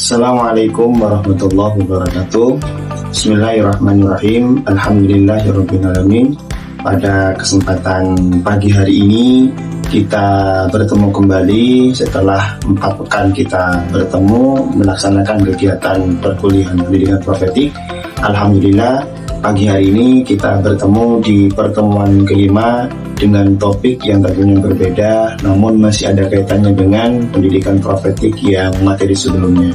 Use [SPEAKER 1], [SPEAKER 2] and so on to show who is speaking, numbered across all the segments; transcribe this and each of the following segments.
[SPEAKER 1] Assalamualaikum warahmatullahi wabarakatuh. Bismillahirrahmanirrahim. Alhamdulillahirrabbilalamin. Pada kesempatan pagi hari ini kita bertemu kembali setelah 4 pekan kita bertemu melaksanakan kegiatan perkuliahan pendidikan profetik. Alhamdulillah, pagi hari ini kita bertemu di pertemuan kelima dengan topik yang tentunya berbeda, namun masih ada kaitannya dengan pendidikan profetik yang materi sebelumnya.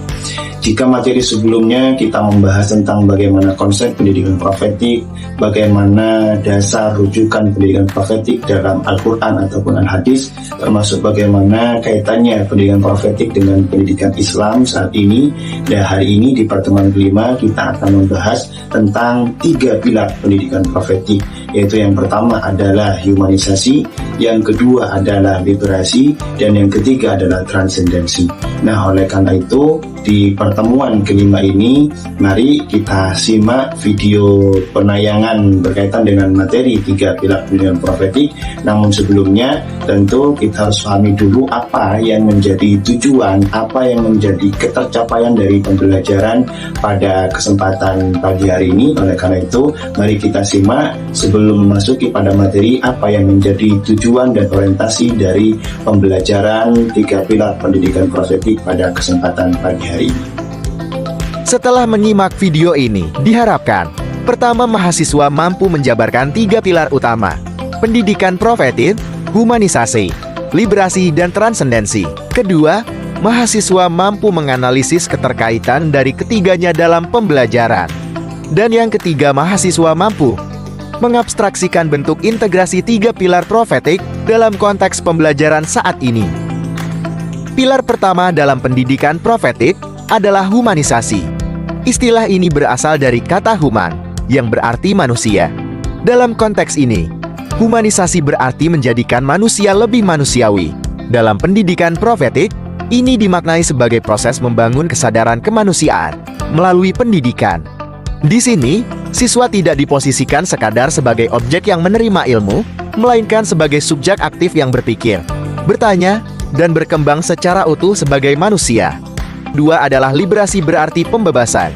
[SPEAKER 1] Jika materi sebelumnya kita membahas tentang bagaimana konsep pendidikan profetik, bagaimana dasar rujukan pendidikan profetik dalam Al-Quran ataupun Al-Hadis, termasuk bagaimana kaitannya pendidikan profetik dengan pendidikan Islam saat ini. Dan hari ini di pertemuan kelima kita akan membahas tentang 3 pilar pendidikan profetik, yaitu yang pertama adalah humanisasi, yang kedua adalah literasi, dan yang ketiga adalah transendensi. Nah, oleh karena itu di pertemuan kelima ini, mari kita simak video penayangan berkaitan dengan materi 3 pilar pendidikan profetik. Namun sebelumnya tentu kita harus pahami dulu apa yang menjadi tujuan, apa yang menjadi ketercapaian dari pembelajaran pada kesempatan pagi hari ini. Oleh karena itu, mari kita simak sebelum memasuki pada materi apa yang menjadi tujuan dan orientasi dari pembelajaran 3 pilar pendidikan profetik pada kesempatan pagi hari ini.
[SPEAKER 2] Setelah menyimak video ini, diharapkan pertama, mahasiswa mampu menjabarkan 3 pilar utama: pendidikan profetik, humanisasi, liberasi, dan transendensi. Kedua, mahasiswa mampu menganalisis keterkaitan dari ketiganya dalam pembelajaran. Dan yang ketiga, mahasiswa mampu mengabstraksikan bentuk integrasi 3 pilar profetik dalam konteks pembelajaran saat ini. Pilar pertama dalam pendidikan profetik adalah humanisasi. Istilah ini berasal dari kata human, yang berarti manusia. Dalam konteks ini, humanisasi berarti menjadikan manusia lebih manusiawi. Dalam pendidikan profetik, ini dimaknai sebagai proses membangun kesadaran kemanusiaan melalui pendidikan. Di sini, siswa tidak diposisikan sekadar sebagai objek yang menerima ilmu, melainkan sebagai subjek aktif yang berpikir, bertanya, dan berkembang secara utuh sebagai manusia. 2 adalah liberasi, berarti pembebasan.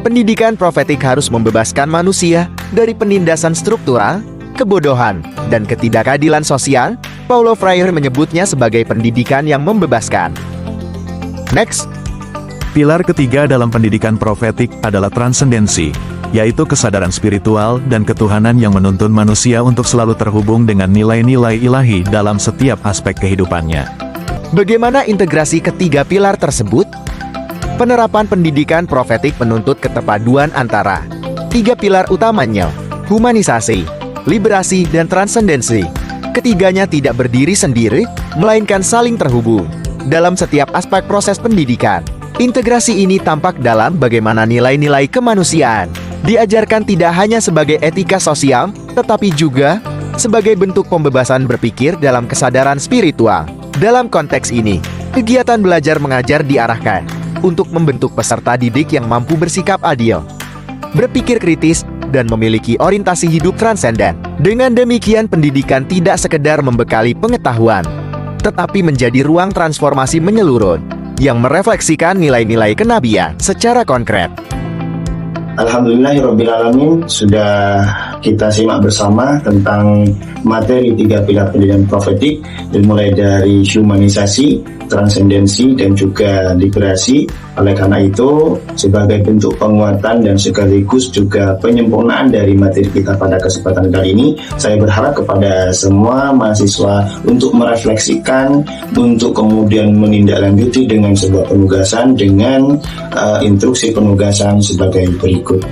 [SPEAKER 2] Pendidikan profetik harus membebaskan manusia dari penindasan struktural, kebodohan, dan ketidakadilan sosial. Paulo Freire menyebutnya sebagai pendidikan yang membebaskan. Next.
[SPEAKER 3] Pilar ketiga dalam pendidikan profetik adalah transendensi, yaitu kesadaran spiritual dan ketuhanan yang menuntun manusia untuk selalu terhubung dengan nilai-nilai ilahi dalam setiap aspek kehidupannya.
[SPEAKER 2] Bagaimana integrasi ketiga pilar tersebut? Penerapan pendidikan profetik menuntut keterpaduan antara 3 pilar utamanya: humanisasi, liberasi, dan transendensi. Ketiganya tidak berdiri sendiri, melainkan saling terhubung dalam setiap aspek proses pendidikan. Integrasi ini tampak dalam bagaimana nilai-nilai kemanusiaan diajarkan tidak hanya sebagai etika sosial, tetapi juga sebagai bentuk pembebasan berpikir dalam kesadaran spiritual. Dalam konteks ini, kegiatan belajar mengajar diarahkan untuk membentuk peserta didik yang mampu bersikap adil, berpikir kritis, dan memiliki orientasi hidup transenden. Dengan demikian, pendidikan tidak sekedar membekali pengetahuan, tetapi menjadi ruang transformasi menyeluruh yang merefleksikan nilai-nilai kenabian secara konkret.
[SPEAKER 1] Alhamdulillahirrabbilalamin, sudah kita simak bersama tentang materi 3 pilar pendidikan profetik, dimulai dari humanisasi, transendensi, dan juga liberasi. Oleh karena itu, sebagai bentuk penguatan dan sekaligus juga penyempurnaan dari materi kita pada kesempatan kali ini, saya berharap kepada semua mahasiswa untuk merefleksikan, untuk kemudian menindaklanjuti dengan sebuah penugasan dengan instruksi penugasan sebagai berikut.